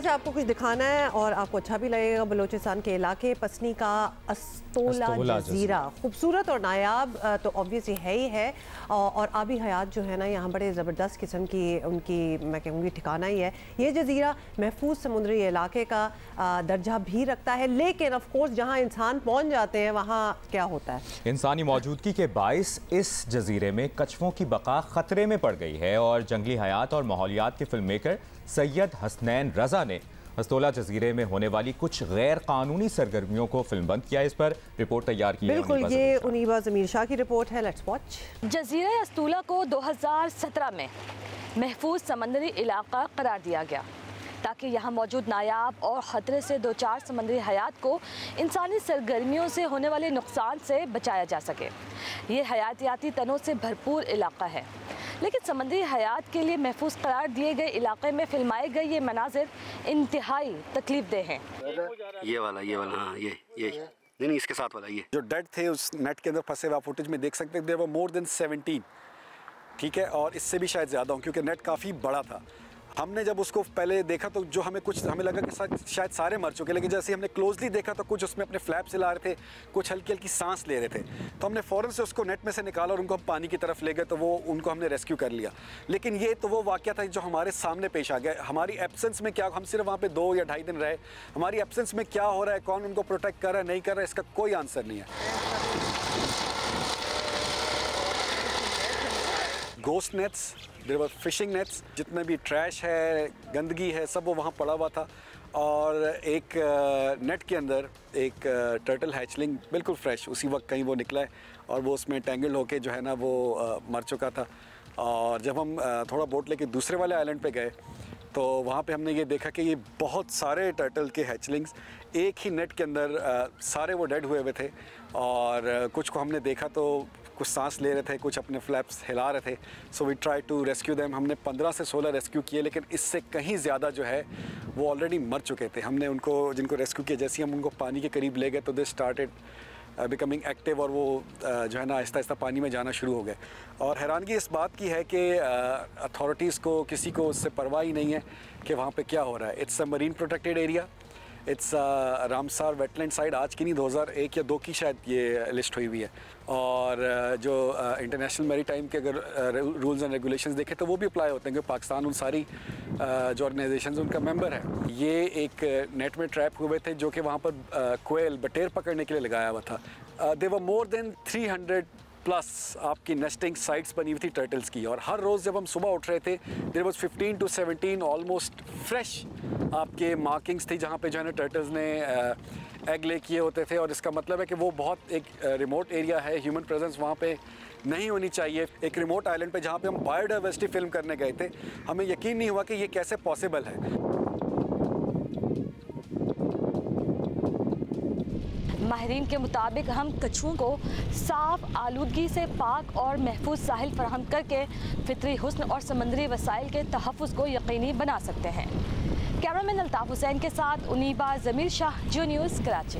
आज आपको कुछ दिखाना है और आपको अच्छा भी लगेगा। बलूचिस्तान के इलाके पसनी का अस्तोला जजीरा खूबसूरत और नायाब तो ऑब्वियसली है ही है, और आबी हयात जो है ना यहाँ बड़े ज़बरदस्त किस्म की उनकी मैं कहूँगी ठिकाना ही है। ये जजीरा महफूज समुद्री इलाके का दर्जा भी रखता है, लेकिन ऑफ कोर्स जहाँ इंसान पहुँच जाते हैं वहाँ क्या होता है, इंसानी मौजूदगी के बाइस इस जजीरे में कछुओं की बका खतरे में पड़ गई है और जंगली हयात और माहौलियात के फिल्म मेकर सैयद हसनैन रजा ने अस्तोला जजीरे में होने वाली कुछ गैर कानूनी सरगर्मियों को फिल्मबंद किया। इस पर रिपोर्ट तैयार की है। बिल्कुल, ये उनीबा ज़मीर शाह की रिपोर्ट है। Let's watch. जजीरा अस्तोला को 2017 में महफूज समंदरी इलाका करार दिया गया ताकि यहाँ मौजूद नायाब और ख़तरे से दो चार समंदरी हयात को इंसानी सरगर्मियों से होने वाले नुकसान से बचाया जा सके। ये हयातियाती तनों से भरपूर इलाका है, लेकिन समंदरी हयात के लिए महफूज करार दिए गए इलाके में फिल्माए गए ये मनाजिर इंतहाई तकलीफदेह हैं। ये वाला हाँ, ये नहीं इसके साथ वाला, ये जो डेड थे उस नेट के अंदर फंसे हुए फुटेज में देख सकते हैं। देयर वर मोर देन 17, ठीक है, और इससे भी शायद ज़्यादा हो क्योंकि नेट काफ़ी बड़ा था। हमने जब उसको पहले देखा तो जो हमें लगा कि शायद सारे मर चुके, लेकिन जैसे हमने क्लोजली देखा तो कुछ उसमें अपने फ्लैप से ला रहे थे, कुछ हल्की हल्की सांस ले रहे थे। तो हमने फ़ौरन से उसको नेट में से निकाला और उनको हम पानी की तरफ ले गए, तो वो उनको हमने रेस्क्यू कर लिया। लेकिन ये तो वो वाक़या था जो हमारे सामने पेश आ गया। हमारी एब्सेंस में क्या, हम सिर्फ वहाँ पर 2 या ढाई दिन रहे, हमारी एब्सेंस में क्या हो रहा है, कौन उनको प्रोटेक्ट कर रहा है नहीं कर रहा है, इसका कोई आंसर नहीं है। Ghost nets, there were fishing nets, जितने भी ट्रैश है, गंदगी है, सब वो वहाँ पड़ा हुआ था। और एक नेट के अंदर एक टर्टल हैचलिंग बिल्कुल फ्रेश उसी वक्त कहीं वो निकला है और वो उसमें टेंगल होके जो है ना वो मर चुका था। और जब हम थोड़ा बोट लेके दूसरे वाले आइलैंड पे गए तो वहाँ पे हमने ये देखा कि ये बहुत सारे टर्टल के हैचलिंग्स एक ही नेट के अंदर सारे वो डेड हुए थे। और कुछ को हमने देखा तो कुछ सांस ले रहे थे, कुछ अपने फ्लैप्स हिला रहे थे। So we try to rescue them. हमने 15 से 16 रेस्क्यू किए, लेकिन इससे कहीं ज़्यादा जो है वो ऑलरेडी मर चुके थे। हमने उनको जिनको रेस्क्यू किया, जैसे ही हम उनको पानी के करीब ले गए तो दे स्टार्टेड बिकमिंग एक्टिव, और वो जो है ना आहिस्ता आहिस्ता पानी में जाना शुरू हो गए। और हैरानगी इस बात की है कि अथॉरिटीज़ को किसी को उससे परवाह ही नहीं है कि वहाँ पे क्या हो रहा है। It's a marine protected area, it's Ramsar wetland side. आज की नहीं, 2001 या 2 की शायद ये लिस्ट हुई हुई है। और जो इंटरनेशनल मैरीटाइम के अगर रूल्स एंड रेगुलेशंस देखें तो वो भी अप्लाई होते हैं क्योंकि पाकिस्तान उन सारी जो ऑर्गेनाइजेशंस उनका मेंबर है। ये एक नेट में ट्रैप हुए थे जो कि वहाँ पर कोयल बटेर पकड़ने के लिए लगाया हुआ था। दे वर मोर देन 300 प्लस आपकी नेस्टिंग साइट्स बनी हुई थी टर्टल्स की। और हर रोज़ जब हम सुबह उठ रहे थे there was 15 to 17 almost fresh आपके मार्किंग्स थी जहाँ पे जो है ना टर्टल्स ने एग ले किए होते थे। और इसका मतलब है कि वो बहुत एक रिमोट एरिया है, ह्यूमन प्रेजेंस वहाँ पे नहीं होनी चाहिए। एक रिमोट आइलैंड पे जहाँ पे हम बायोडाइवर्सिटी फिल्म करने गए थे, हमें यकीन नहीं हुआ कि ये कैसे पॉसिबल है। माहिरीन के मुताबिक हम कछुओं को साफ, आलूदगी से पाक और महफूज साहिल फराहम करके फितरी हुस्न और समंदरी वसाइल के तहफ़्फ़ुज़ को यकीनी बना सकते हैं। कैमरामैन अल्ताफ़ हुसैन के साथ उनीबा ज़मीर शाह, जियो न्यूज़, कराची।